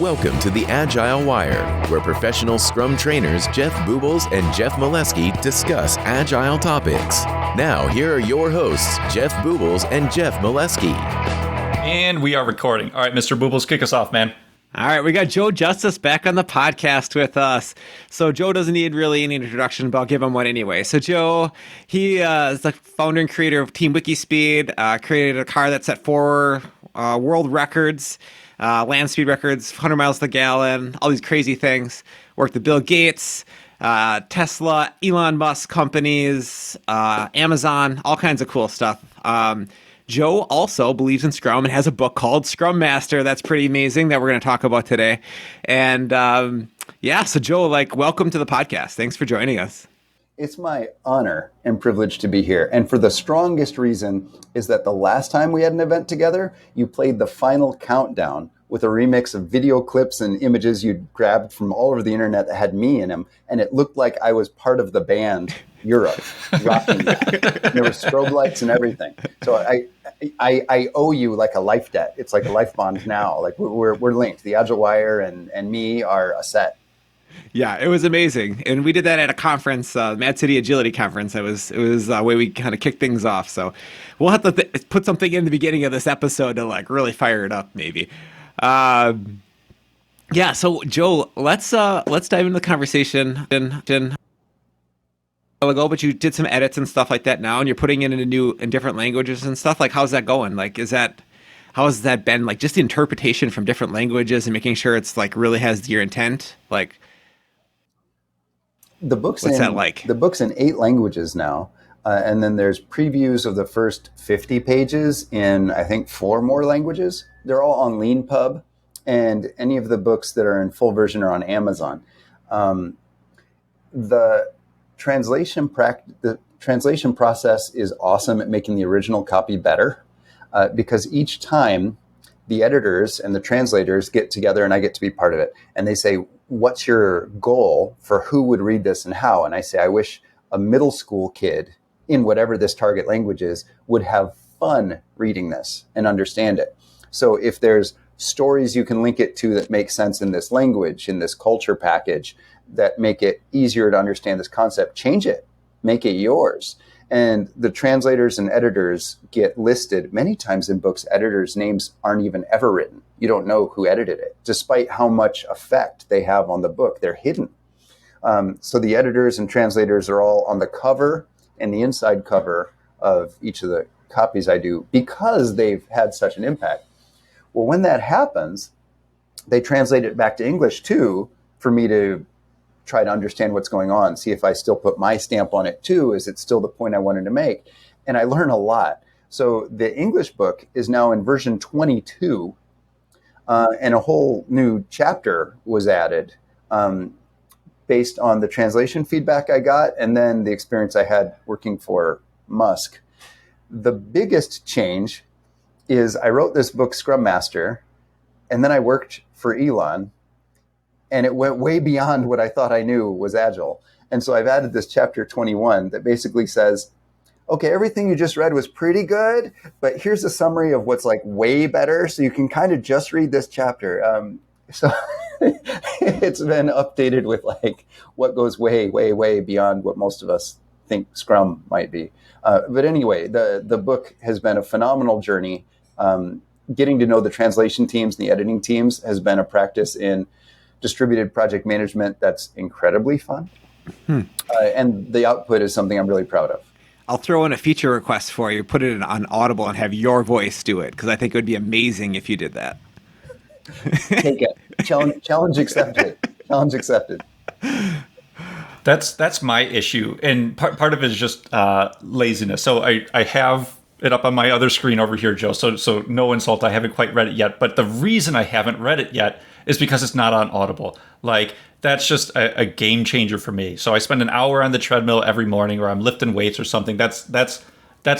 Welcome to the Agile Wire, where professional Scrum trainers Jeff Boobles and Jeff Molesky discuss Agile topics. Now, here are your hosts, Jeff Boobles and Jeff Molesky. And we are recording. All right, Mr. Boobles, kick us off, man. All right, we got Joe Justice back on the podcast with us. So Joe doesn't need really any introduction, but I'll give him one anyway. So Joe, he is the founder and creator of Team WikiSpeed, created a car that set 4 world records, land speed records, 100 miles to the gallon, all these crazy things. Worked with Bill Gates, Tesla, Elon Musk companies, Amazon, all kinds of cool stuff. Joe also believes in Scrum and has a book called Scrum Master. That's pretty amazing that we're going to talk about today. And so Joe, welcome to the podcast. Thanks for joining us. It's my honor and privilege to be here. And for the strongest reason is that the last time we had an event together, you played the final countdown with a remix of video clips and images you'd grabbed from all over the internet that had me in them. And it looked like I was part of the band Europe, rocking that. There were strobe lights and everything. So I owe you like a life debt. It's like a life bond now. Like we're linked. The Agile Wire and me are a set. Yeah, it was amazing, and we did that at a conference, Mad City Agility Conference. It was a way we kind of kicked things off. So we'll have to put something in the beginning of this episode to really fire it up, maybe. So Joe, let's dive into the conversation. Ago, but you did some edits and stuff like that now, and you're putting it in different languages and stuff. How's that going? How has that been? Just the interpretation from different languages and making sure it's really has your intent. The book's what's that like? The book's in 8 languages now, and then there's previews of the first 50 pages in I think 4 more languages. They're all on LeanPub, and any of the books that are in full version are on Amazon. The translation process is awesome at making the original copy better, because each time the editors and the translators get together, and I get to be part of it, and they say, what's your goal for who would read this and how? And I say, I wish a middle school kid in whatever this target language is would have fun reading this and understand it. So if there's stories you can link it to that make sense in this language, in this culture package, that make it easier to understand this concept, change it, make it yours. And the translators and editors get listed many times in books. Editors' names aren't even ever written. You don't know who edited it, despite how much effect they have on the book. They're hidden. So the editors and translators are all on the cover and the inside cover of each of the copies I do because they've had such an impact. Well, when that happens, they translate it back to English too for me to try to understand what's going on, see if I still put my stamp on it too. Is it still the point I wanted to make? And I learn a lot. So the English book is now in version 22, and a whole new chapter was added based on the translation feedback I got and then the experience I had working for Musk. The biggest change is I wrote this book, Scrum Master, and then I worked for Elon. And it went way beyond what I thought I knew was Agile. And so I've added this chapter 21 that basically says, okay, everything you just read was pretty good, but here's a summary of what's way better. So you can kind of just read this chapter. So it's been updated with what goes way, way, way beyond what most of us think Scrum might be. But anyway, the book has been a phenomenal journey. Getting to know the translation teams and the editing teams has been a practice in distributed project management that's incredibly fun. And the output is something I'm really proud of. I'll throw in a feature request for you, put it on Audible and have your voice do it, because I think it would be amazing if you did that. Take it. Challenge accepted. Challenge accepted. That's my issue. And part of it is just laziness. So I have it up on my other screen over here, Joe. So no insult, I haven't quite read it yet. But the reason I haven't read it yet is because it's not on Audible. That's just a game changer for me. So I spend an hour on the treadmill every morning, or I'm lifting weights or something. That's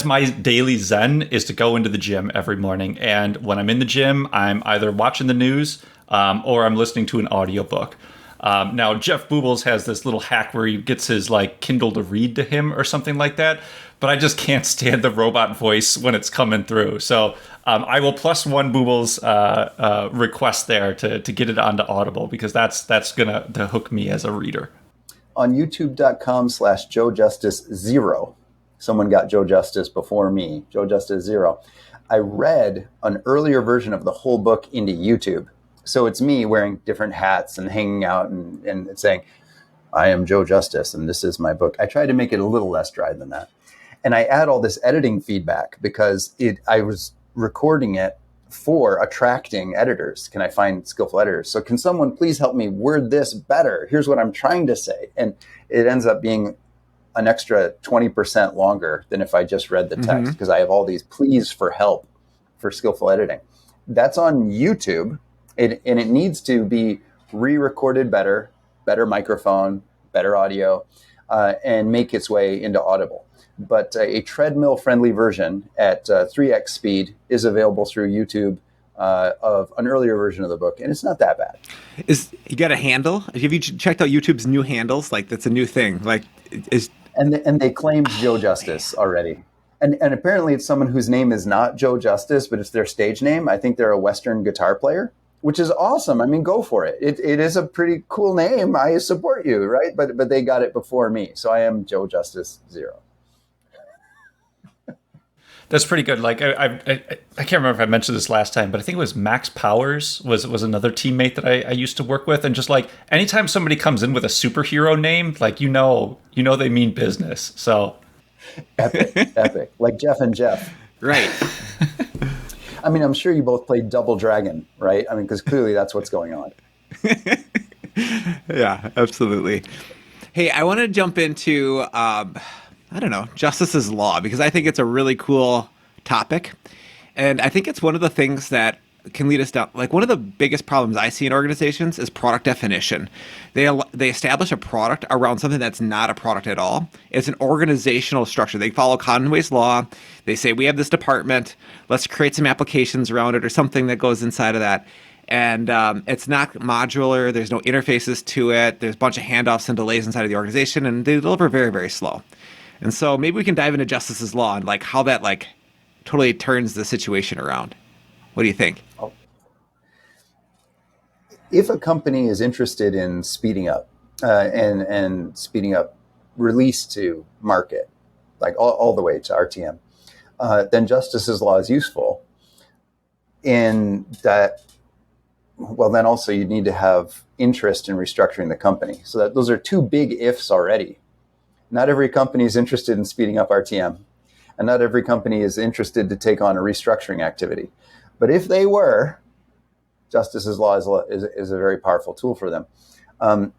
my daily zen, is to go into the gym every morning. And when I'm in the gym, I'm either watching the news or I'm listening to an audiobook. Now, Jeff Boobles has this little hack where he gets his Kindle to read to him or something like that. but I just can't stand the robot voice when it's coming through. So I will +1 Booble's request there to get it onto Audible, because that's gonna to hook me as a reader. On youtube.com/JoeJustice0, someone got Joe Justice before me, Joe Justice 0. I read an earlier version of the whole book into YouTube. So it's me wearing different hats and hanging out and saying, I am Joe Justice and this is my book. I tried to make it a little less dry than that. And I add all this editing feedback because I was recording it for attracting editors. Can I find skillful editors? So can someone please help me word this better? Here's what I'm trying to say. And it ends up being an extra 20% longer than if I just read the text, because I have all these pleas for help for skillful editing. That's on YouTube, and it needs to be re-recorded better microphone, better audio, and make its way into Audible. But a treadmill-friendly version at 3x speed is available through YouTube of an earlier version of the book, and it's not that bad. You got a handle? Have you checked out YouTube's new handles? Like, that's a new thing. Like, and they claimed Joe Justice already, and apparently it's someone whose name is not Joe Justice, but it's their stage name. I think they're a Western guitar player, which is awesome. I mean, go for it. It is a pretty cool name. I support you, right? But they got it before me, so I am Joe Justice 0. That's pretty good. Like I can't remember if I mentioned this last time, but I think it was Max Powers was another teammate that I used to work with. And just like anytime somebody comes in with a superhero name, like, you know they mean business. So epic. Like Jeff and Jeff. Right. I mean, I'm sure you both played Double Dragon, right? I mean, because clearly that's what's going on. Yeah, absolutely. Hey, I want to jump into I don't know, Justice's Law, because I think it's a really cool topic. And I think it's one of the things that can lead us down. Like, one of the biggest problems I see in organizations is product definition. They establish a product around something that's not a product at all. It's an organizational structure. They follow Conway's Law. They say, we have this department, let's create some applications around it or something that goes inside of that. And it's not modular. There's no interfaces to it. There's a bunch of handoffs and delays inside of the organization, and they deliver very, very slow. And so maybe we can dive into Justice's Law and like how that like totally turns the situation around. What do you think? If a company is interested in speeding up and speeding up release to market, like all the way to RTM, then Justice's Law is useful in that. Well, then also you need to have interest in restructuring the company. So that those are two big ifs already. Not every company is interested in speeding up RTM, and not every company is interested to take on a restructuring activity. But if they were, Justice's Law is a very powerful tool for them.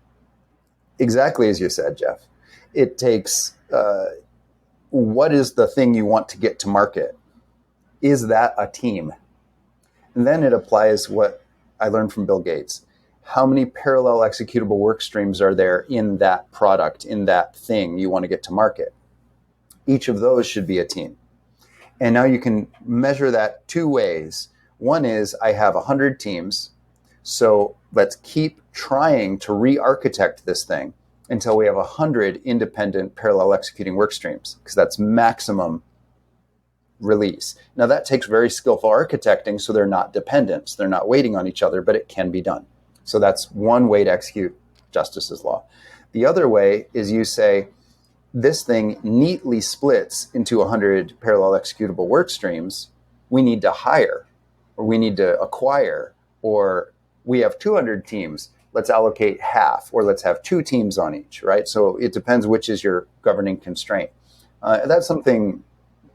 Exactly as you said, Jeff. It takes what is the thing you want to get to market? Is that a team? And then it applies what I learned from Bill Gates. How many parallel executable work streams are there in that product, in that thing you want to get to market? Each of those should be a team. And now you can measure that two ways. One is I have 100 teams, so let's keep trying to re-architect this thing until we have 100 independent parallel executing work streams, because that's maximum release. Now that takes very skillful architecting, so they're not dependent, so they're not waiting on each other, but it can be done. So that's one way to execute Justice's Law. The other way is you say, this thing neatly splits into 100 parallel executable work streams. We need to hire, or we need to acquire, or we have 200 teams. Let's allocate half, or let's have 2 teams on each, right? So it depends which is your governing constraint. That's something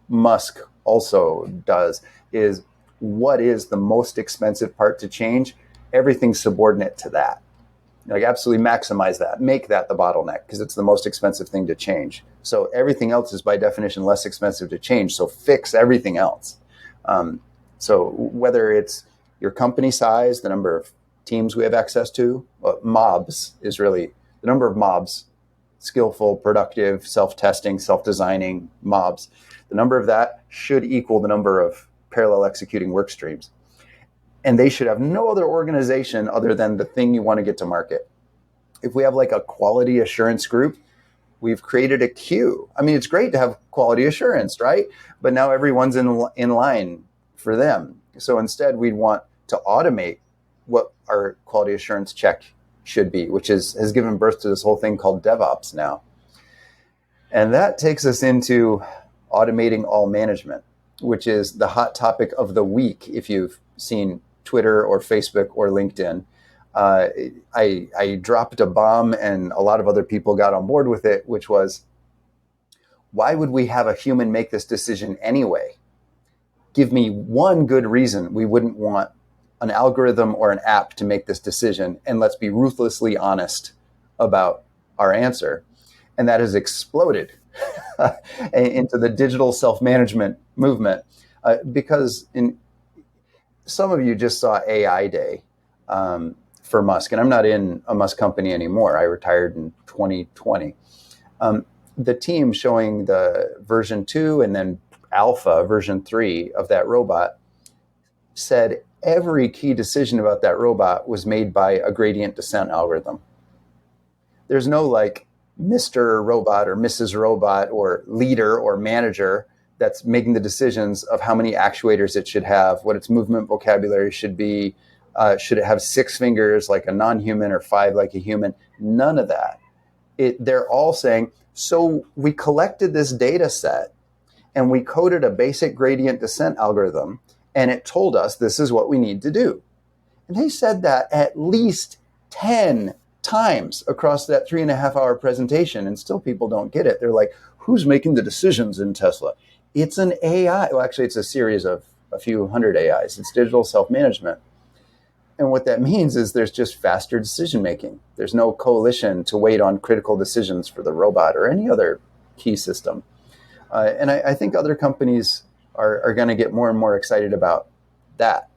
Musk also does, is what is the most expensive part to change? Everything's subordinate to that. Like, absolutely maximize that. Make that the bottleneck, because it's the most expensive thing to change. So everything else is by definition less expensive to change. So fix everything else. So whether it's your company size, the number of teams we have access to, mobs is really the number of mobs, skillful, productive, self-testing, self-designing mobs. The number of that should equal the number of parallel executing work streams. And they should have no other organization other than the thing you want to get to market. If we have like a quality assurance group, we've created a queue. I mean, it's great to have quality assurance, right? But now everyone's in line for them. So instead, we'd want to automate what our quality assurance check should be, which has given birth to this whole thing called DevOps now. And that takes us into automating all management, which is the hot topic of the week. If you've seen Twitter or Facebook or LinkedIn, I dropped a bomb and a lot of other people got on board with it, which was, why would we have a human make this decision anyway? Give me one good reason we wouldn't want an algorithm or an app to make this decision, and let's be ruthlessly honest about our answer. And that has exploded into the digital self-management movement, because some of you just saw AI Day for Musk, and I'm not in a Musk company anymore. I retired in 2020. The team showing the version 2 and then alpha version 3 of that robot said every key decision about that robot was made by a gradient descent algorithm. There's no like Mr. Robot or Mrs. Robot or leader or manager that's making the decisions of how many actuators it should have, what its movement vocabulary should be. Should it have 6 fingers like a non-human or 5 like a human? None of that. They're all saying, so we collected this data set and we coded a basic gradient descent algorithm, and it told us this is what we need to do. And they said that at least 10 times across that 3.5-hour presentation, and still people don't get it. They're like, who's making the decisions in Tesla? It's an AI. Well, actually, it's a series of a few hundred AIs. It's digital self-management. And what that means is there's just faster decision making. There's no coalition to wait on critical decisions for the robot or any other key system. And I think other companies are going to get more and more excited about that.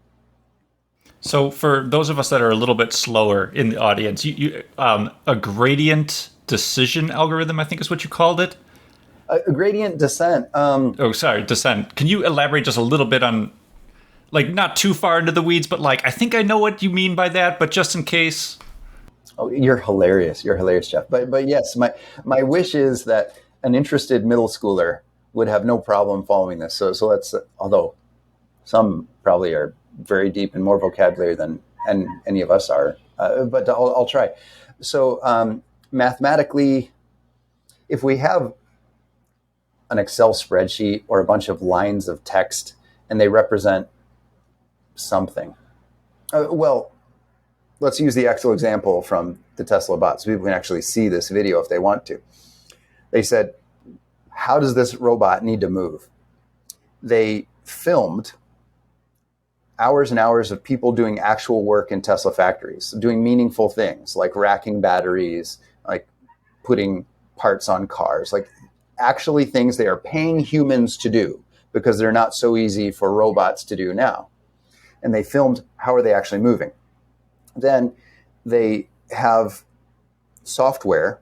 So for those of us that are a little bit slower in the audience, a gradient decision algorithm, I think is what you called it? A gradient descent. Descent. Can you elaborate just a little bit on, like, not too far into the weeds, but like, I think I know what you mean by that, but just in case. Oh, you're hilarious. You're hilarious, Jeff. But yes, my wish is that an interested middle schooler would have no problem following this. So let's, although some probably are very deep in more vocabulary than any of us are, but I'll try. So mathematically, if we have an Excel spreadsheet or a bunch of lines of text and they represent something, well, let's use the actual example from the Tesla bot so people can actually see this video if they want to. They said, how does this robot need to move? They filmed hours and hours of people doing actual work in Tesla factories, doing meaningful things like racking batteries, like putting parts on cars, like actually things they are paying humans to do because they're not so easy for robots to do now. And they filmed how are they actually moving. Then they have software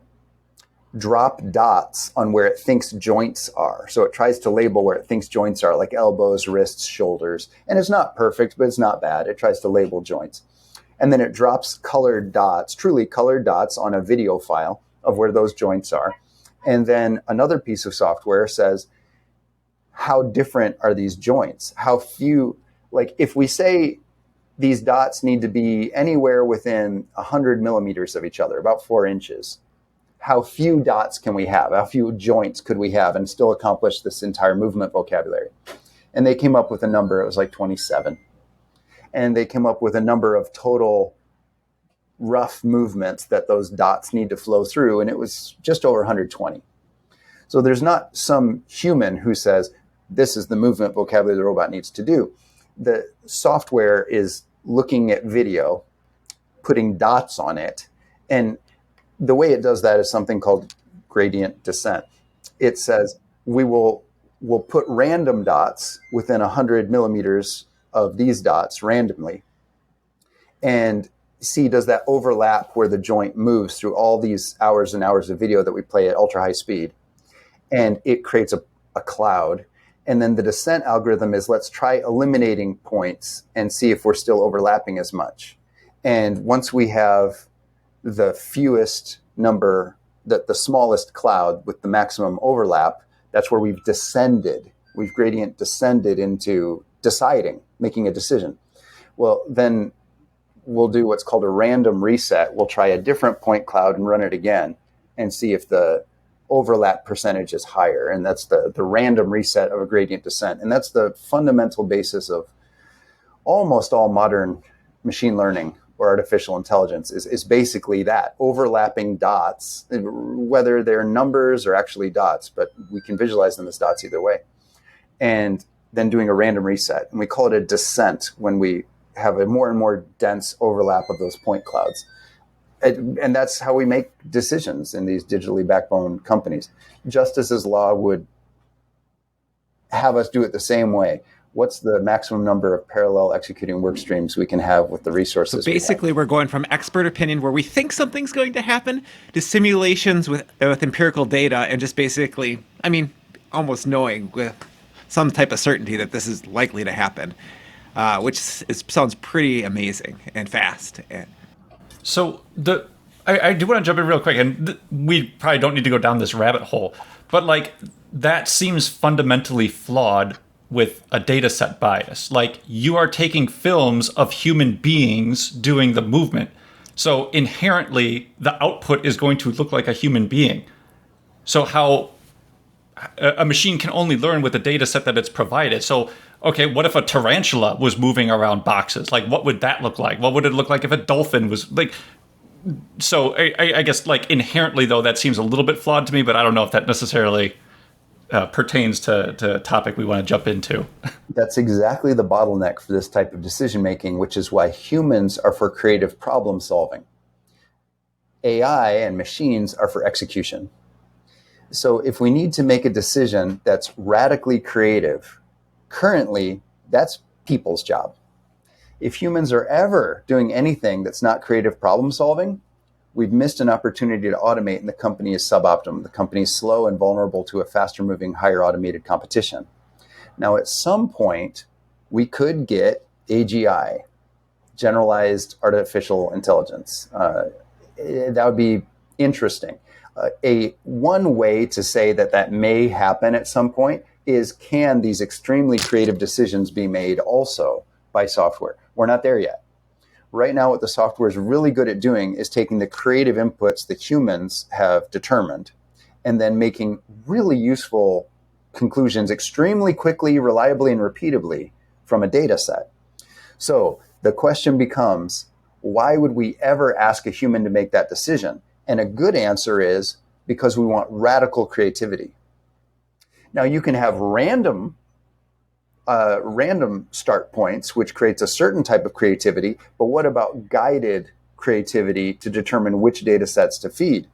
drop dots on where it thinks joints are. So it tries to label where it thinks joints are, like elbows, wrists, shoulders. And it's not perfect, but it's not bad. It tries to label joints. And then it drops colored dots, truly colored dots on a video file of where those joints are. And then another piece of software says, how different are these joints? How few, like if we say these dots need to be anywhere within 100 millimeters of each other, about 4 inches, how few dots can we have? How few joints could we have and still accomplish this entire movement vocabulary? And they came up with a number, it was like 27. And they came up with a number of total rough movements that those dots need to flow through, and it was just over 120. So there's not some human who says, this is the movement vocabulary the robot needs to do. The software is looking at video, putting dots on it, and the way it does that is something called gradient descent. It says we'll put random dots within 100 millimeters of these dots randomly and see, does that overlap where the joint moves through all these hours and hours of video that we play at ultra high speed. And it creates a cloud. And then the descent algorithm is, let's try eliminating points and see if we're still overlapping as much. And once we have the fewest number the smallest cloud with the maximum overlap, that's where we've descended. We've gradient descended into deciding, making a decision. Well, then we'll do what's called a random reset. We'll try a different point cloud and run it again and see if the overlap percentage is higher. And that's the random reset of a gradient descent. And that's the fundamental basis of almost all modern machine learning or artificial intelligence is basically that, overlapping dots, whether they're numbers or actually dots, but we can visualize them as dots either way. And then doing a random reset. And we call it a descent when we have a more and more dense overlap of those point clouds. And that's how we make decisions in these digitally backbone companies. Justice's law would have us do it the same way. What's the maximum number of parallel executing work streams we can have with the resources? So basically, we're going from expert opinion where we think something's going to happen to simulations with empirical data and just basically, almost knowing with some type of certainty that this is likely to happen, which sounds pretty amazing and fast. So I do want to jump in real quick, and we probably don't need to go down this rabbit hole, but like that seems fundamentally flawed with a data set bias. Like, you are taking films of human beings doing the movement. So inherently, the output is going to look like a human being. So how a machine can only learn with the data set that it's provided. So, okay, what if a tarantula was moving around boxes? Like, what would that look like? What would it look like if a dolphin was like? So I guess, like, inherently, though, that seems a little bit flawed to me, but I don't know if that necessarily pertains to a topic we want to jump into. That's exactly the bottleneck for this type of decision making, which is why humans are for creative problem solving. AI and machines are for execution. So if we need to make a decision that's radically creative, currently that's people's job. If humans are ever doing anything that's not creative problem solving, we've missed an opportunity to automate, and the company is suboptimal. The company is slow and vulnerable to a faster moving, higher automated competition. Now, at some point, we could get AGI, generalized artificial intelligence. That would be interesting. One way to say that may happen at some point is, can these extremely creative decisions be made also by software? We're not there yet. Right now, what the software is really good at doing is taking the creative inputs that humans have determined and then making really useful conclusions extremely quickly, reliably, and repeatably from a data set. So the question becomes, why would we ever ask a human to make that decision? And a good answer is because we want radical creativity. Now, you can have random start points, which creates a certain type of creativity. But what about guided creativity to determine which data sets to feed?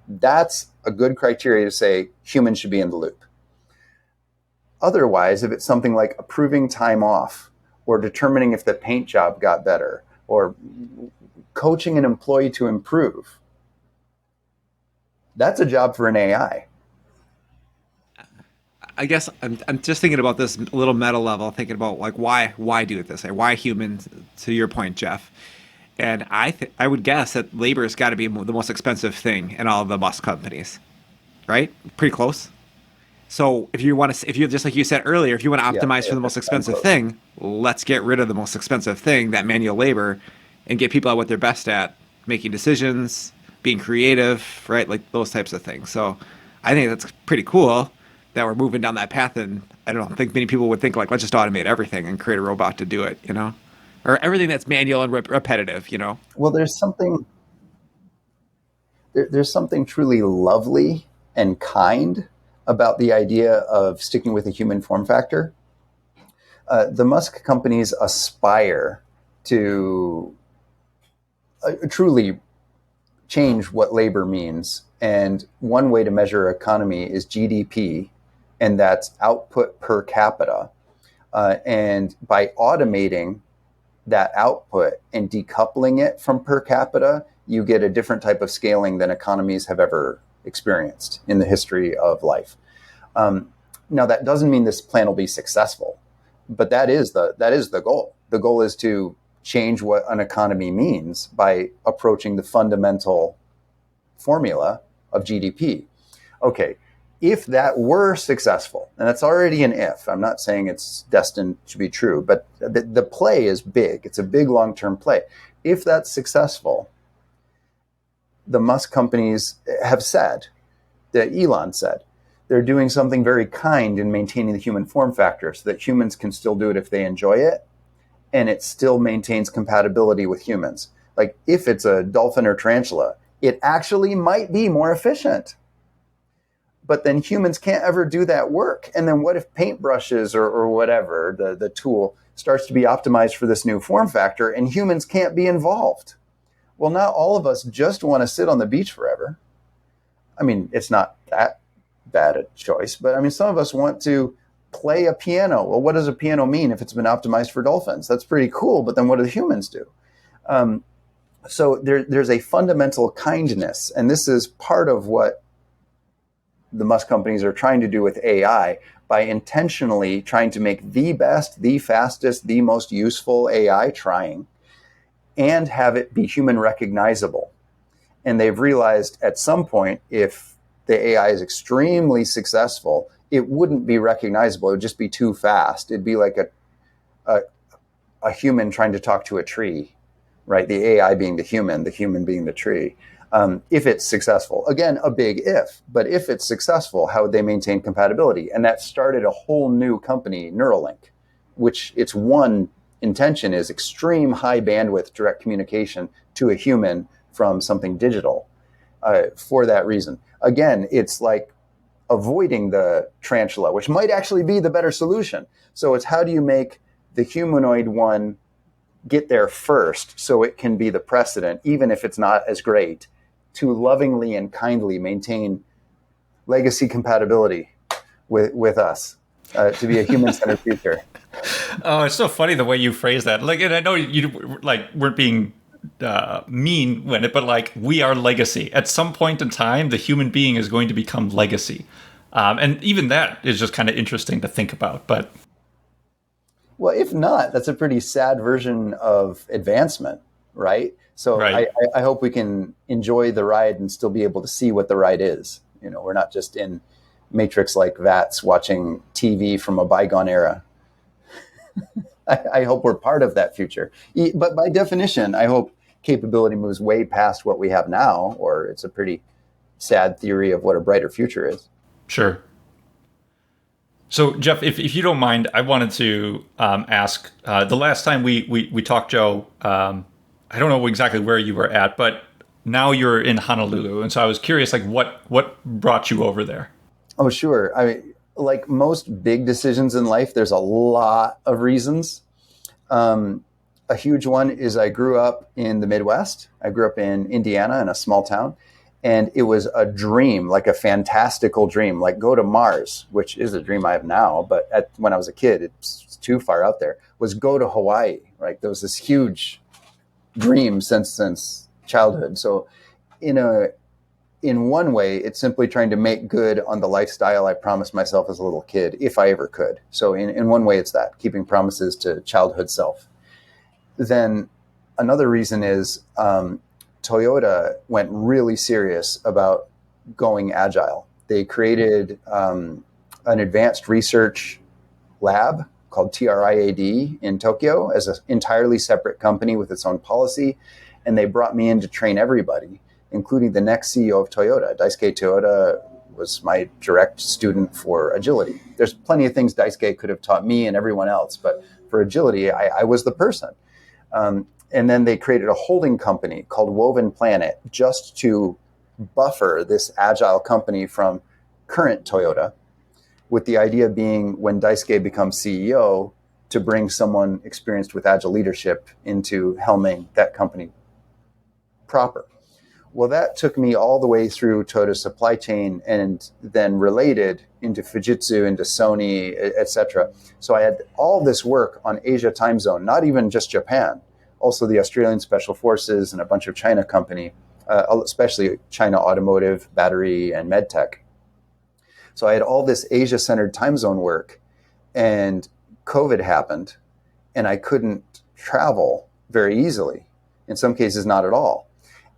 That's a good criteria to say humans should be in the loop. Otherwise, if it's something like approving time off or determining if the paint job got better or coaching an employee to improve, that's a job for an AI. I guess I'm just thinking about this a little meta level, thinking about like why do it this way? Why humans? To your point, Jeff. And I would guess that labor has got to be the most expensive thing in all of the bus companies, right? Pretty close. So if you just like you said earlier, if you want to optimize for the most expensive thing, let's get rid of the most expensive thing, that manual labor, and get people at what they're best at, making decisions, being creative, right? Like those types of things. So I think that's pretty cool that we're moving down that path. And I don't think many people would think like, let's just automate everything and create a robot to do it, or everything that's manual and repetitive, Well, there's something truly lovely and kind about the idea of sticking with a human form factor. The Musk companies aspire to truly change what labor means. And one way to measure economy is GDP, and that's output per capita. And by automating that output and decoupling it from per capita, you get a different type of scaling than economies have ever experienced in the history of life. Now, that doesn't mean this plan will be successful, but that is the goal. The goal is to change what an economy means by approaching the fundamental formula of GDP. Okay, if that were successful, and that's already an if, I'm not saying it's destined to be true, but the play is big. It's a big long-term play. If that's successful, the Musk companies have said, that Elon said, they're doing something very kind in maintaining the human form factor so that humans can still do it if they enjoy it, and it still maintains compatibility with humans. Like if it's a dolphin or tarantula, it actually might be more efficient. But then humans can't ever do that work. And then what if paintbrushes or whatever, the tool, starts to be optimized for this new form factor and humans can't be involved? Well, not all of us just want to sit on the beach forever. I mean, it's not that bad a choice, but I mean, some of us want to play a piano. Well, what does a piano mean if it's been optimized for dolphins? That's pretty cool, but then what do the humans do? So there's a fundamental kindness, and this is part of what the Musk companies are trying to do with AI by intentionally trying to make the best, the fastest, the most useful AI trying, and have it be human recognizable. And they've realized at some point, if the AI is extremely successful, it wouldn't be recognizable. It would just be too fast. It'd be like a human trying to talk to a tree, right? The AI being the human being the tree. If it's successful, again, a big if, but if it's successful, how would they maintain compatibility? And that started a whole new company, Neuralink, which its one intention is extreme high bandwidth direct communication to a human from something digital for that reason. Again, it's like avoiding the tarantula, which might actually be the better solution. So it's how do you make the humanoid one get there first so it can be the precedent, even if it's not as great, to lovingly and kindly maintain legacy compatibility with us, to be a human-centered future. Oh, it's so funny the way you phrase that. Like, and I know you weren't being mean when it, but like we are legacy. At some point in time, the human being is going to become legacy, and even that is just kind of interesting to think about. But well, if not, that's a pretty sad version of advancement, right? So right. I hope we can enjoy the ride and still be able to see what the ride is. You know, we're not just in Matrix-like vats watching TV from a bygone era. I hope we're part of that future. But by definition, I hope capability moves way past what we have now, or it's a pretty sad theory of what a brighter future is. Sure. So, Jeff, if you don't mind, I wanted to ask, the last time we talked, Joe, I don't know exactly where you were at, but now you're in Honolulu. And so I was curious, like, what brought you over there? Oh, sure. I mean, like most big decisions in life, there's a lot of reasons. A huge one is I grew up in the Midwest. I grew up in Indiana in a small town. And it was a dream, like a fantastical dream, like go to Mars, which is a dream I have now. But when I was a kid, it's too far out there, was go to Hawaii, right? There was this huge dream since childhood. So in one way, it's simply trying to make good on the lifestyle I promised myself as a little kid, if I ever could. So in one way, it's that, keeping promises to childhood self. Then another reason is Toyota went really serious about going agile. They created an advanced research lab called TRIAD in Tokyo as an entirely separate company with its own policy. And they brought me in to train everybody, including the next CEO of Toyota. Daisuke Toyota was my direct student for agility. There's plenty of things Daisuke could have taught me and everyone else, but for agility, I was the person. And then they created a holding company called Woven Planet just to buffer this agile company from current Toyota, with the idea being when Daisuke becomes CEO to bring someone experienced with agile leadership into helming that company proper. Well, that took me all the way through Toyota's supply chain and then related into Fujitsu, into Sony, etc. So I had all this work on Asia time zone, not even just Japan, also the Australian Special Forces and a bunch of China company, especially China automotive, battery, and medtech. So I had all this Asia-centered time zone work, and COVID happened, and I couldn't travel very easily. In some cases, not at all.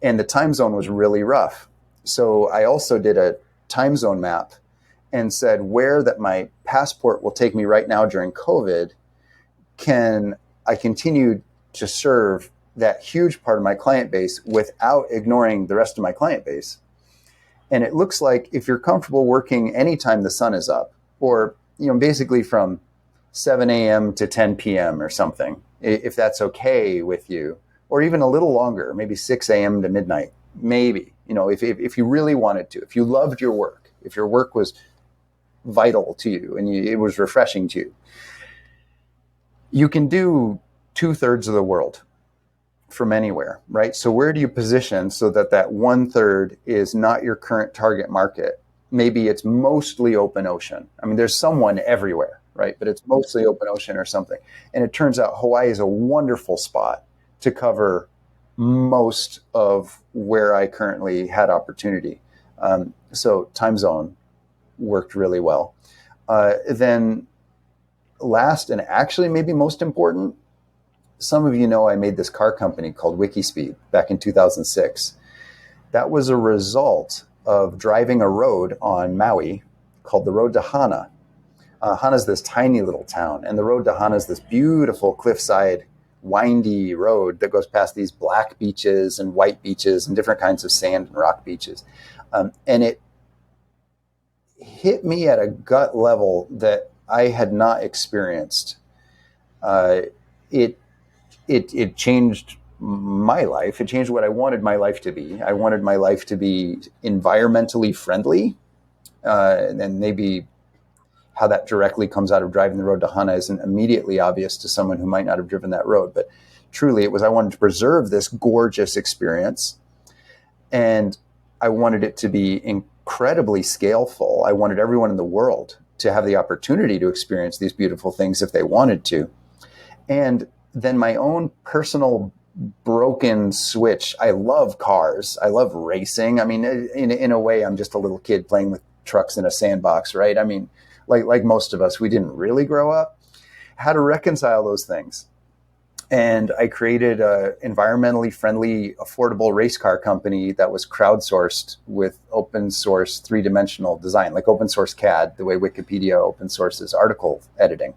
And the time zone was really rough. So I also did a time zone map and said where that my passport will take me right now during COVID, can I continue to serve that huge part of my client base without ignoring the rest of my client base. And it looks like if you're comfortable working anytime the sun is up, or basically from 7 a.m. to 10 p.m. or something, if that's okay with you, or even a little longer, maybe 6 a.m. to midnight, maybe, if you really wanted to, if you loved your work, if your work was vital to you and it was refreshing to you, you can do 2/3 of the world from anywhere, right? So where do you position so that 1/3 is not your current target market? Maybe it's mostly open ocean. I mean, there's someone everywhere, right? But it's mostly open ocean or something. And it turns out Hawaii is a wonderful spot to cover most of where I currently had opportunity. So time zone worked really well. Then last, and actually maybe most important, some of you know I made this car company called WikiSpeed back in 2006. That was a result of driving a road on Maui called the Road to Hana. Hana's this tiny little town, and the Road to Hana is this beautiful cliffside, windy road that goes past these black beaches and white beaches and different kinds of sand and rock beaches. And it hit me at a gut level that I had not experienced. It changed my life. It changed what I wanted my life to be. I wanted my life to be environmentally friendly. And maybe how that directly comes out of driving the road to Hana isn't immediately obvious to someone who might not have driven that road. But truly, it was I wanted to preserve this gorgeous experience. And I wanted it to be incredibly scaleful. I wanted everyone in the world to have the opportunity to experience these beautiful things if they wanted to. And then my own personal broken switch. I love cars. I love racing. I mean, in a way, I'm just a little kid playing with trucks in a sandbox, right? I mean, like most of us, we didn't really grow up. How to reconcile those things. And I created an environmentally friendly, affordable race car company that was crowdsourced with open source 3-dimensional design, like open source CAD, the way Wikipedia open sources article editing,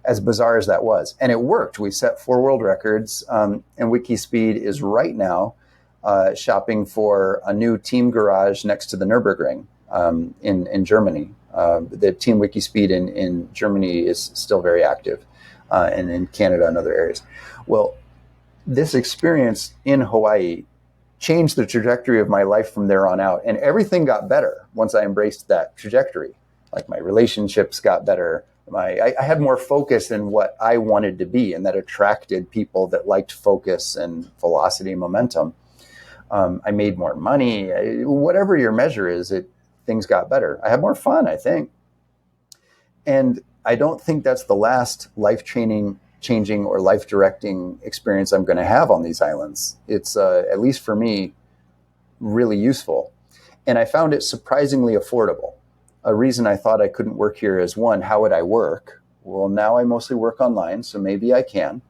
as bizarre as that was. And it worked. We set 4 world records, and WikiSpeed is right now shopping for a new team garage next to the Nürburgring in Germany. The team WikiSpeed in Germany is still very active, and in Canada and other areas. Well, this experience in Hawaii changed the trajectory of my life from there on out. And everything got better once I embraced that trajectory. Like my relationships got better. I had more focus in what I wanted to be, and that attracted people that liked focus and velocity and momentum. I made more money. Whatever your measure is, things got better. I had more fun, I think. And I don't think that's the last life-changing or life-directing experience I'm going to have on these islands. It's, at least for me, really useful. And I found it surprisingly affordable. A reason I thought I couldn't work here is, one, how would I work? Well, now I mostly work online, so maybe I can.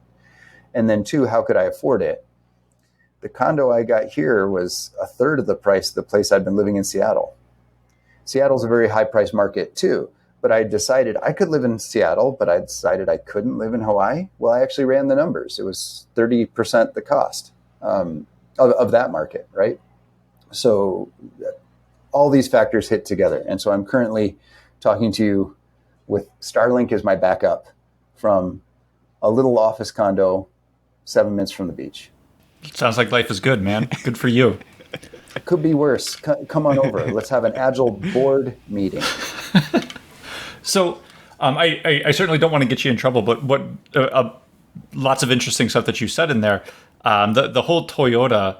And then 2, how could I afford it? The condo I got here was 1/3 of the price of the place I'd been living in Seattle. Seattle's a very high-priced market too. But I decided I could live in Seattle, but I decided I couldn't live in Hawaii. Well, I actually ran the numbers. It was 30% the cost of that market, right? So all these factors hit together. And so I'm currently talking to you with Starlink as my backup from a little office condo 7 minutes from the beach. Sounds like life is good, man. Good for you. It could be worse. Come on over. Let's have an Agile board meeting. So I certainly don't want to get you in trouble, but what lots of interesting stuff that you said in there. The whole Toyota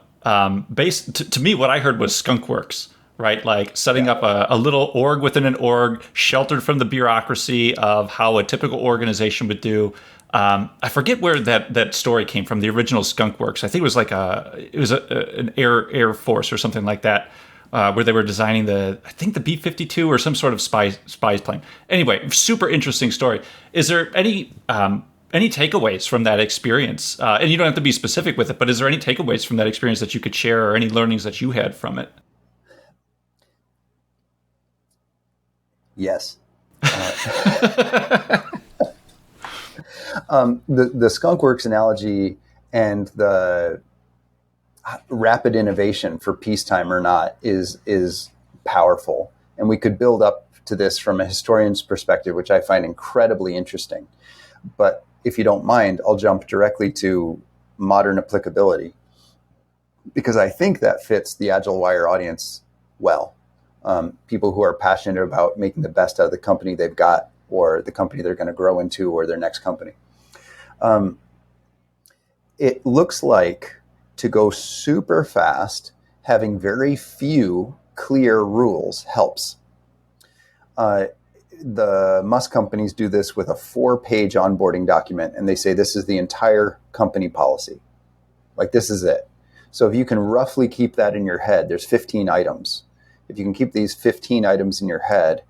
base, to me, what I heard was skunkworks, right? Like setting up a little org within an org, sheltered from the bureaucracy of how a typical organization would do. I forget where that story came from. The original skunkworks. I think it was like an Air Force or something like that. Where they were designing the B-52 or some sort of spy plane. Anyway, super interesting story. Is there any takeaways from that experience? And you don't have to be specific with it, but is there any takeaways from that experience that you could share, or any learnings that you had from it? Yes. The skunkworks analogy and the rapid innovation for peacetime or not is powerful. And we could build up to this from a historian's perspective, which I find incredibly interesting. But if you don't mind, I'll jump directly to modern applicability, because I think that fits the Agile Wire audience well. People who are passionate about making the best out of the company they've got, or the company they're going to grow into, or their next company. It looks like to go super fast, having very few clear rules helps. The Musk companies do this with a 4-page onboarding document, and they say this is the entire company policy. Like, this is it. So if you can roughly keep that in your head, there's 15 items. If you can keep these 15 items in your head,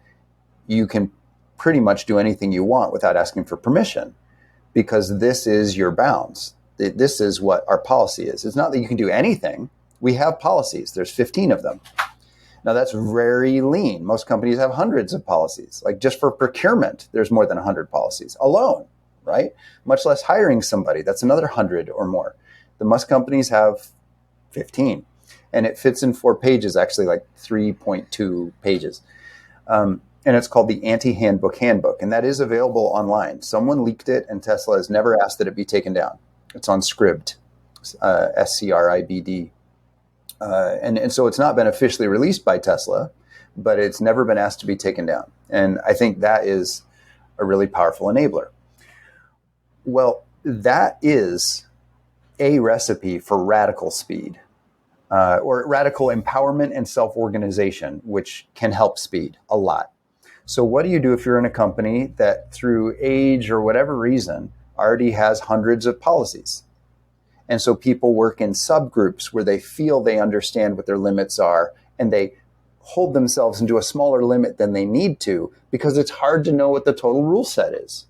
you can pretty much do anything you want without asking for permission, because this is your bounds. This is what our policy is. It's not that you can do anything. We have policies. There's 15 of them. Now, that's very lean. Most companies have hundreds of policies. Like, just for procurement, there's more than 100 policies alone, right? Much less hiring somebody. That's another 100 or more. The Musk companies have 15. And it fits in 4 pages, actually like 3.2 pages. And it's called the Anti-Handbook handbook. And that is available online. Someone leaked it, and Tesla has never asked that it be taken down. It's on Scribd, Scribd. And so it's not been officially released by Tesla, but it's never been asked to be taken down. And I think that is a really powerful enabler. Well, that is a recipe for radical speed, or radical empowerment and self-organization, which can help speed a lot. So what do you do if you're in a company that, through age or whatever reason, already has hundreds of policies? And so people work in subgroups where they feel they understand what their limits are, and they hold themselves into a smaller limit than they need to, because it's hard to know what the total rule set is,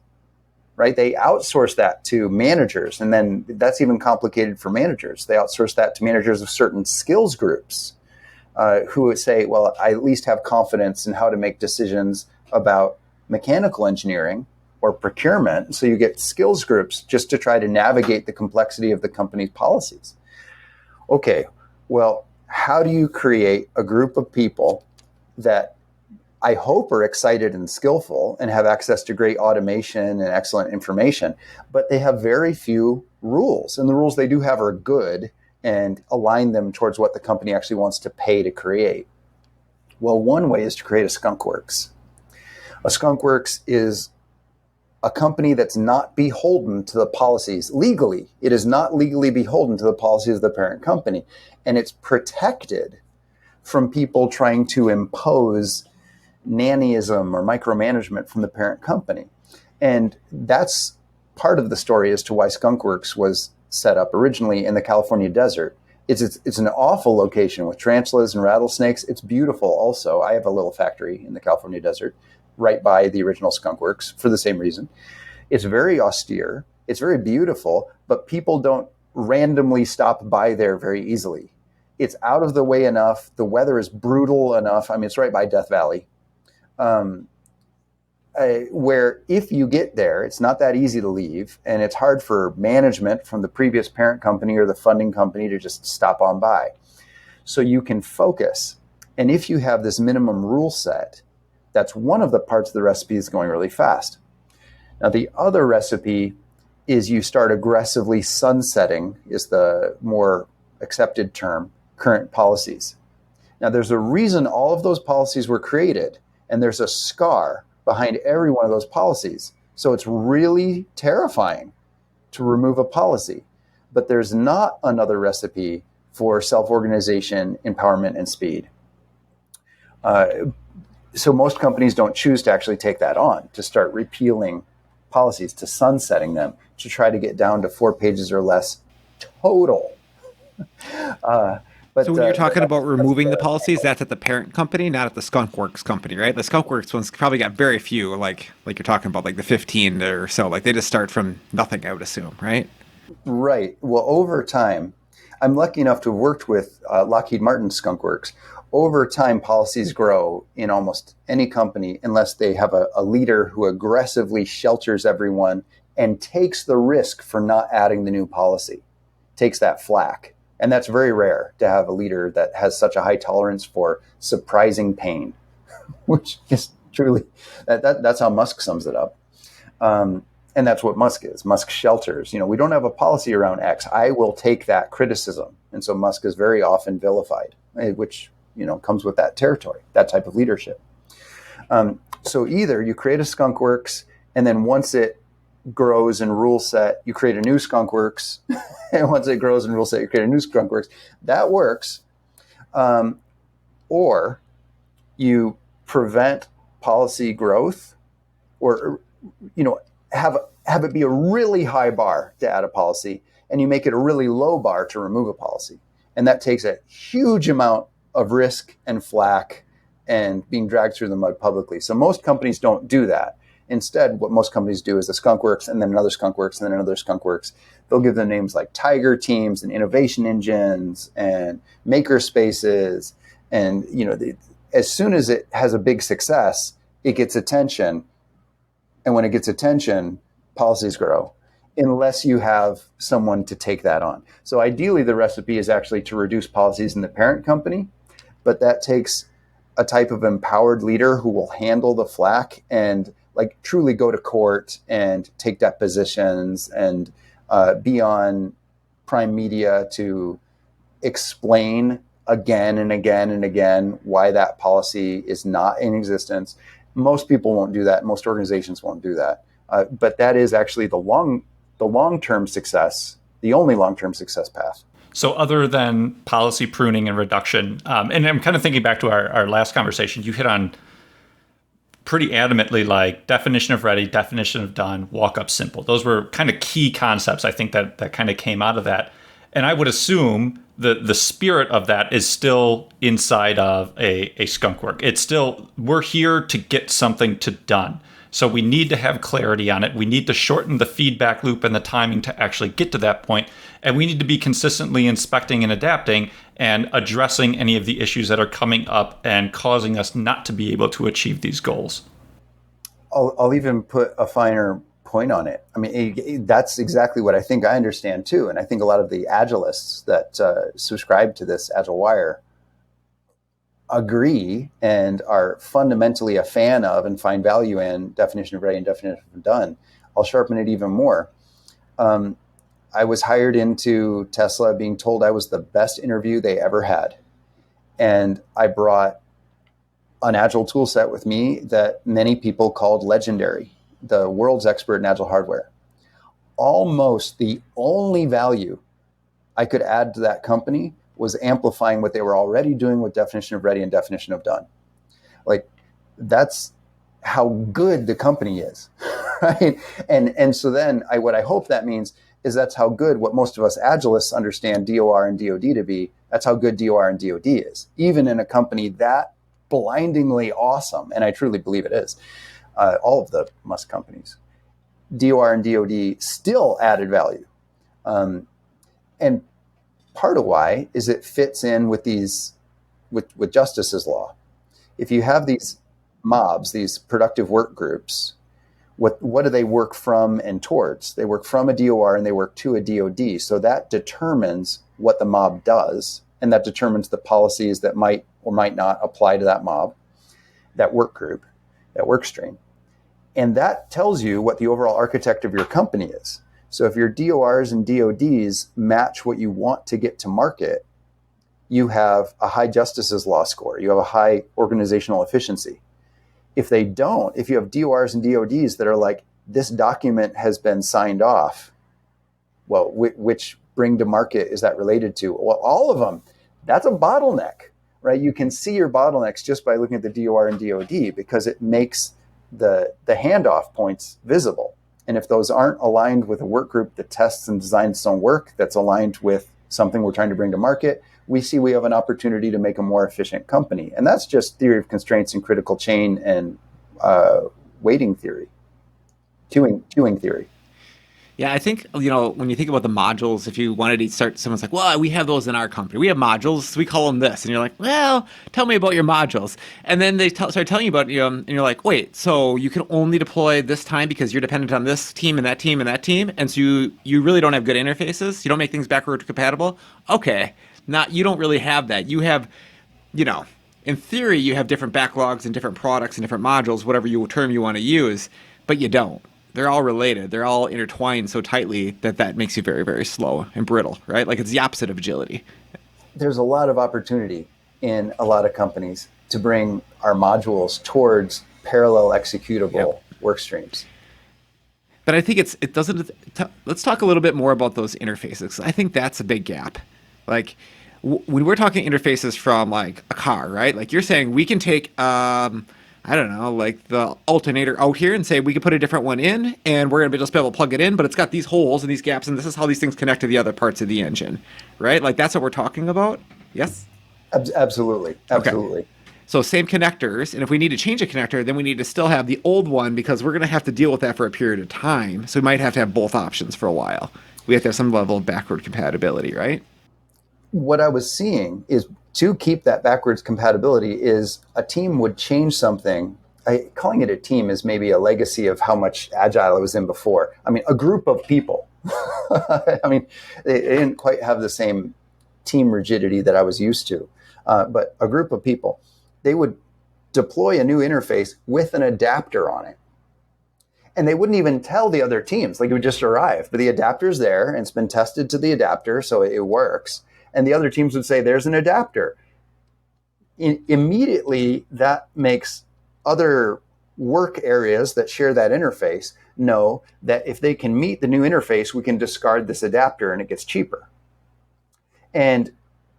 right? They outsource that to managers, and then that's even complicated for managers. They outsource that to managers of certain skills groups, who would say, well, I at least have confidence in how to make decisions about mechanical engineering or procurement. So you get skills groups just to try to navigate the complexity of the company's policies. Okay, well, how do you create a group of people that I hope are excited and skillful and have access to great automation and excellent information, but they have very few rules, and the rules they do have are good and align them towards what the company actually wants to pay to create? Well, one way is to create a skunkworks. A skunkworks is a company that's not beholden to the policies legally. It is not legally beholden to the policies of the parent company. And it's protected from people trying to impose nannyism or micromanagement from the parent company. And that's part of the story as to why skunkworks was set up originally in the California desert. It's an awful location with tarantulas and rattlesnakes. It's beautiful also. I have a little factory in the California desert right by the original skunkworks for the same reason. It's very austere. It's very beautiful, but people don't randomly stop by there very easily. It's out of the way enough. The weather is brutal enough. I mean, it's right by Death Valley, where if you get there, it's not that easy to leave, and it's hard for management from the previous parent company or the funding company to just stop on by. So you can focus. And if you have this minimum rule set, that's one of the parts of the recipe is going really fast. Now, the other recipe is you start aggressively sunsetting, is the more accepted term, current policies. Now, there's a reason all of those policies were created, and there's a scar behind every one of those policies. So it's really terrifying to remove a policy. But there's not another recipe for self-organization, empowerment, and speed. So most companies don't choose to actually take that on, to start repealing policies, to sunsetting them, to try to get down to 4 pages or less total. So when you're talking about removing the policies, that's at the parent company, not at the skunkworks company, right? The skunkworks one's probably got very few, like you're talking about, like the 15 or so. Like they just start from nothing, I would assume, right? Right. Well, over time, I'm lucky enough to have worked with Lockheed Martin skunkworks. over time, policies grow in almost any company unless they have a leader who aggressively shelters everyone and takes the risk for not adding the new policy, takes that flack. And that's very rare to have a leader that has such a high tolerance for surprising pain, which is truly, that's how Musk sums it up. And that's what Musk is. Musk shelters. We don't have a policy around X. I will take that criticism. And so Musk is very often vilified, which, comes with that territory, that type of leadership. So either you create a skunkworks, and then once it grows and rule set, you create a new skunkworks. And once it grows and rule set, you create a new skunkworks. That works. Or you prevent policy growth, or, have it be a really high bar to add a policy, and you make it a really low bar to remove a policy. And that takes a huge amount of risk and flack and being dragged through the mud publicly. So most companies don't do that. Instead, what most companies do is a skunkworks, and then another skunkworks, and then another skunkworks. They'll give them names like tiger teams and innovation engines and maker spaces. And, as soon as it has a big success, it gets attention. And when it gets attention, policies grow, unless you have someone to take that on. So ideally, the recipe is actually to reduce policies in the parent company, but that takes a type of empowered leader who will handle the flack and truly go to court and take depositions and be on prime media to explain again and again and again why that policy is not in existence. Most people won't do that. Most organizations won't do that. But that is actually the long-term success, the only long-term success path. So other than policy pruning and reduction, and I'm kind of thinking back to our last conversation, you hit on pretty adamantly definition of ready, definition of done, walk up simple. Those were kind of key concepts, I think, that kind of came out of that. And I would assume the spirit of that is still inside of a skunk work. It's still, we're here to get something to done. So we need to have clarity on it. We need to shorten the feedback loop and the timing to actually get to that point. And we need to be consistently inspecting and adapting and addressing any of the issues that are coming up and causing us not to be able to achieve these goals. I'll even put a finer point on it. I mean, that's exactly what I think I understand too. And I think a lot of the Agilists that subscribe to this Agile Wire agree and are fundamentally a fan of and find value in definition of ready and definition of done. I'll sharpen it even more. I was hired into Tesla being told I was the best interview they ever had. And I brought an Agile tool set with me that many people called legendary, the world's expert in Agile hardware. Almost the only value I could add to that company was amplifying what they were already doing with definition of ready and definition of done. That's how good the company is, right? And so then what I hope that means is that's how good what most of us Agilists understand DOR and DOD to be. That's how good DOR and DOD is, even in a company that blindingly awesome, and I truly believe it is. All of the Musk companies, DOR and DOD still added value. And part of why is it fits in with with Justice's law. If you have these mobs, these productive work groups, what do they work from and towards? They work from a DOR and they work to a DOD. So that determines what the mob does, and that determines the policies that might or might not apply to that mob, that work group, that work stream. And that tells you what the overall architect of your company is. So if your DORs and DODs match what you want to get to market, you have a high Justice's law score. You have a high organizational efficiency. If they don't, if you have DORs and DODs that are like, this document has been signed off, well, which bring to market is that related to? Well, all of them. That's a bottleneck, right? You can see your bottlenecks just by looking at the DOR and DOD because it makes the handoff points visible. And if those aren't aligned with a work group that tests and designs its own work, that's aligned with something we're trying to bring to market, we see we have an opportunity to make a more efficient company. And that's just theory of constraints and critical chain and waiting theory, queuing theory. Yeah, I think, when you think about the modules, if you wanted to start, someone's like, well, we have those in our company. We have modules. We call them this. And you're like, well, tell me about your modules. And then they start telling you about, and you're like, wait, so you can only deploy this time because you're dependent on this team and that team and that team. And so you really don't have good interfaces. You don't make things backward compatible. Okay. You don't really have that. You have, in theory, you have different backlogs and different products and different modules, whatever term you want to use, but you don't. They're all related. They're all intertwined so tightly that makes you very, very slow and brittle, right? Like it's the opposite of agility. There's a lot of opportunity in a lot of companies to bring our modules towards parallel executable work streams. But I think it doesn't. Let's talk a little bit more about those interfaces. I think that's a big gap. Like when we're talking interfaces from like a car, right? Like you're saying we can take I don't know, like the alternator out here and say we could put a different one in and we're going to just be able to plug it in, but it's got these holes and these gaps and this is how these things connect to the other parts of the engine, right? Like that's what we're talking about? Yes? Absolutely. Absolutely. Okay. So same connectors, and if we need to change a connector, then we need to still have the old one because we're going to have to deal with that for a period of time. So we might have to have both options for a while. We have to have some level of backward compatibility, right? What I was seeing is to keep that backwards compatibility is a team would change something. Calling it a team is maybe a legacy of how much Agile I was in before. I mean, a group of people. I mean, they didn't quite have the same team rigidity that I was used to, but a group of people, they would deploy a new interface with an adapter on it. And they wouldn't even tell the other teams, like it would just arrive. But the adapter's there and it's been tested to the adapter, so it works. And the other teams would say, there's an adapter. Immediately, that makes other work areas that share that interface know that if they can meet the new interface, we can discard this adapter and it gets cheaper. And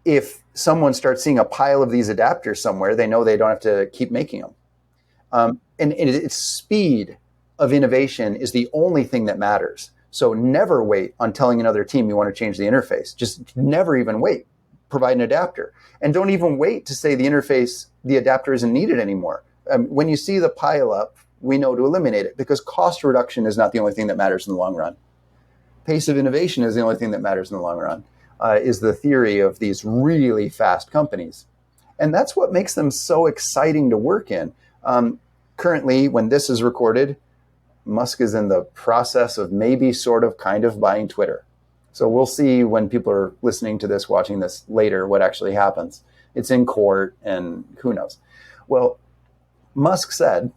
if someone starts seeing a pile of these adapters somewhere, they know they don't have to keep making them. And its speed of innovation is the only thing that matters. So never wait on telling another team you want to change the interface. Just never even wait. Provide an adapter. And don't even wait to say the adapter isn't needed anymore. When you see the pile up, we know to eliminate it because cost reduction is not the only thing that matters in the long run. Pace of innovation is the only thing that matters in the long run, is the theory of these really fast companies. And that's what makes them so exciting to work in. Currently, when this is recorded, Musk is in the process of maybe sort of kind of buying Twitter. So we'll see when people are listening to this, watching this later, what actually happens. It's in court and who knows. Well, Musk said,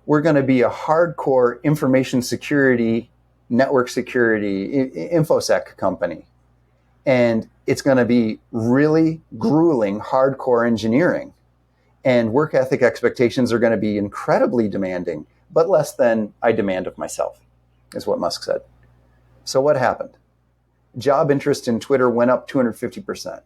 we're going to be a hardcore information security, network security, InfoSec company. And it's going to be really grueling, hardcore engineering. And work ethic expectations are going to be incredibly demanding, but less than I demand of myself, is what Musk said. So what happened? Job interest in Twitter went up 250%.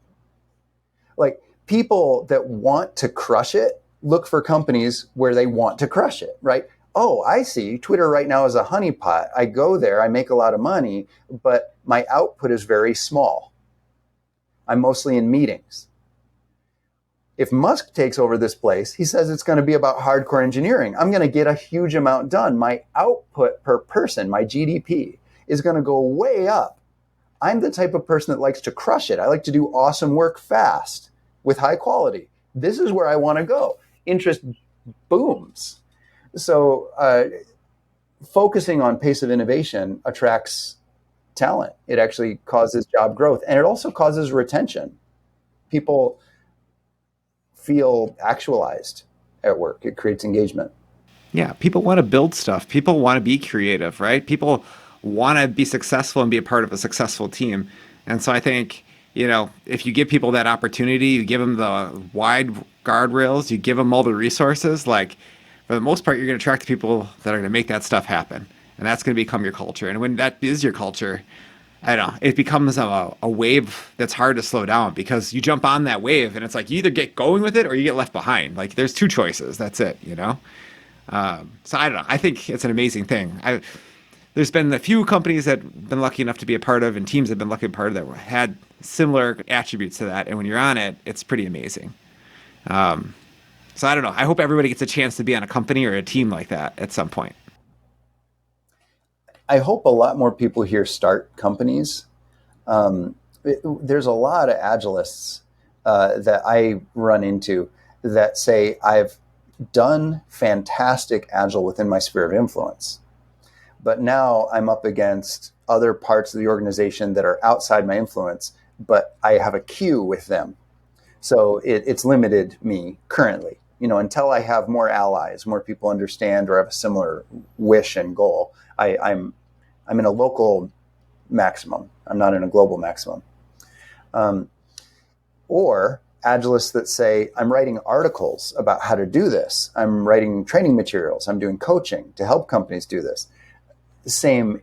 Like, people that want to crush it look for companies where they want to crush it, right? Oh, I see. Twitter right now is a honeypot. I go there, I make a lot of money, but my output is very small. I'm mostly in meetings. If Musk takes over this place, he says it's going to be about hardcore engineering. I'm going to get a huge amount done. My output per person, my GDP, is going to go way up. I'm the type of person that likes to crush it. I like to do awesome work fast with high quality. This is where I want to go. Interest booms. So focusing on pace of innovation attracts talent. It actually causes job growth, and it also causes retention. People feel actualized at work. It creates engagement. Yeah, people want to build stuff. People want to be creative, right? People want to be successful and be a part of a successful team. And so I think, if you give people that opportunity, you give them the wide guardrails, you give them all the resources, like for the most part, you're going to attract the people that are going to make that stuff happen. And that's going to become your culture. And when that is your culture, I don't know, it becomes a wave that's hard to slow down because you jump on that wave and it's like you either get going with it or you get left behind. Like there's two choices. That's it, So I don't know. I think it's an amazing thing. There's been a few companies that have been lucky enough to be a part of and teams that have been lucky to be part of that had similar attributes to that. And when you're on it, it's pretty amazing. So I don't know. I hope everybody gets a chance to be on a company or a team like that at some point. I hope a lot more people here start companies. There's a lot of Agilists that I run into that say, I've done fantastic Agile within my sphere of influence, but now I'm up against other parts of the organization that are outside my influence, but I have a queue with them. So it's limited me currently, until I have more allies, more people understand or have a similar wish and goal. I'm in a local maximum. I'm not in a global maximum. Or Agilists that say, I'm writing articles about how to do this. I'm writing training materials. I'm doing coaching to help companies do this. Same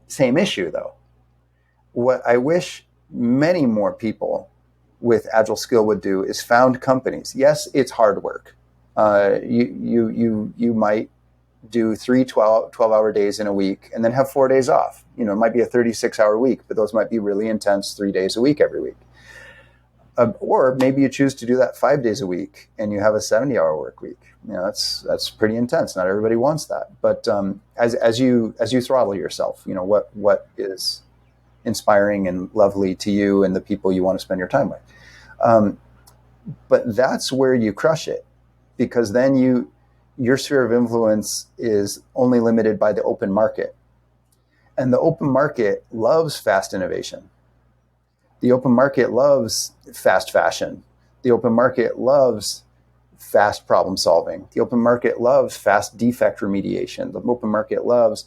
issue, though. What I wish many more people with Agile skill would do is found companies. Yes, it's hard work. You might do 3 12-hour days in a week and then have 4 days off. It might be a 36-hour week, but those might be really intense 3 days a week every week. Or maybe you choose to do that 5 days a week and you have a 70-hour work week. That's pretty intense. Not everybody wants that. But as you throttle yourself, what is inspiring and lovely to you and the people you want to spend your time with. But that's where you crush it, because then your sphere of influence is only limited by the open market. And the open market loves fast innovation. The open market loves fast fashion. The open market loves fast problem solving. The open market loves fast defect remediation. The open market loves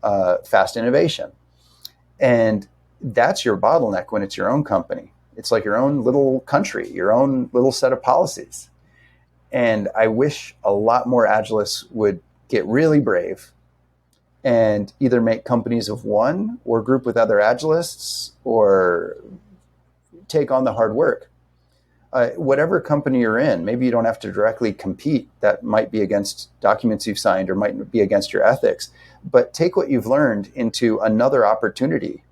fast innovation. And that's your bottleneck when it's your own company. It's like your own little country, your own little set of policies. And I wish a lot more Agilists would get really brave and either make companies of one or group with other Agilists or take on the hard work. Whatever company you're in, maybe you don't have to directly compete. That might be against documents you've signed or might be against your ethics. But take what you've learned into another opportunity.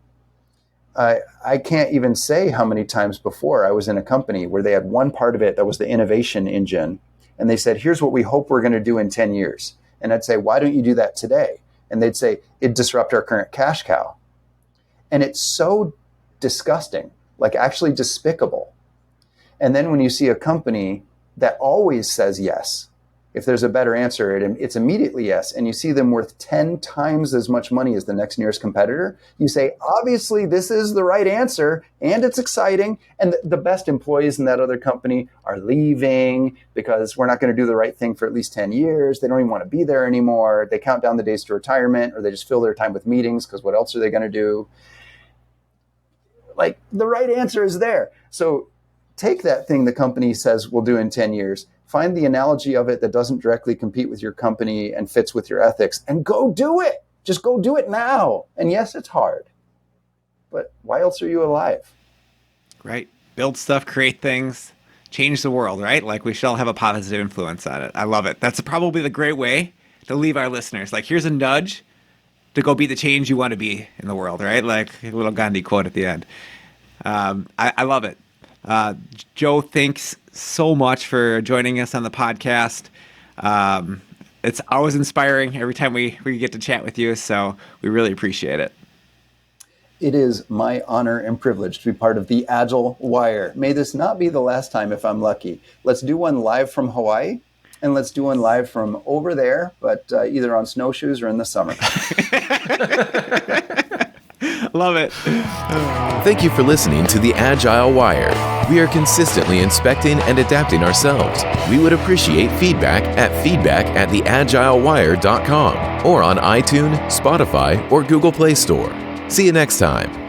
I can't even say how many times before I was in a company where they had one part of it that was the innovation engine. And they said, here's what we hope we're going to do in 10 years. And I'd say, why don't you do that today? And they'd say, it'd disrupt our current cash cow. And it's so disgusting, like actually despicable. And then when you see a company that always says yes, if there's a better answer, it's immediately yes, and you see them worth 10 times as much money as the next nearest competitor, you say, obviously this is the right answer, and it's exciting, and the best employees in that other company are leaving because we're not going to do the right thing for at least 10 years. They don't even want to be there anymore. They count down the days to retirement, or they just fill their time with meetings because what else are they going to do? Like, the right answer is there. So take that thing the company says we'll do in 10 years, find the analogy of it that doesn't directly compete with your company and fits with your ethics, and go do it. Just go do it now. And yes, it's hard, but why else are you alive? Right. Build stuff, create things, change the world, right? Like, we shall have a positive influence on it. I love it. That's probably the great way to leave our listeners. Like, here's a nudge to go be the change you want to be in the world, right? Like a little Gandhi quote at the end. I love it. Joe, thanks so much for joining us on the podcast. It's always inspiring every time we get to chat with you, so we really appreciate it. It is my honor and privilege to be part of the Agile Wire. May this not be the last time if I'm lucky. Let's do one live from Hawaii, and let's do one live from over there, but either on snowshoes or in the summer. Love it. Thank you for listening to the Agile Wire. We are consistently inspecting and adapting ourselves. We would appreciate feedback at feedback@theagilewire.com or on iTunes, Spotify, or Google Play Store. See you next time.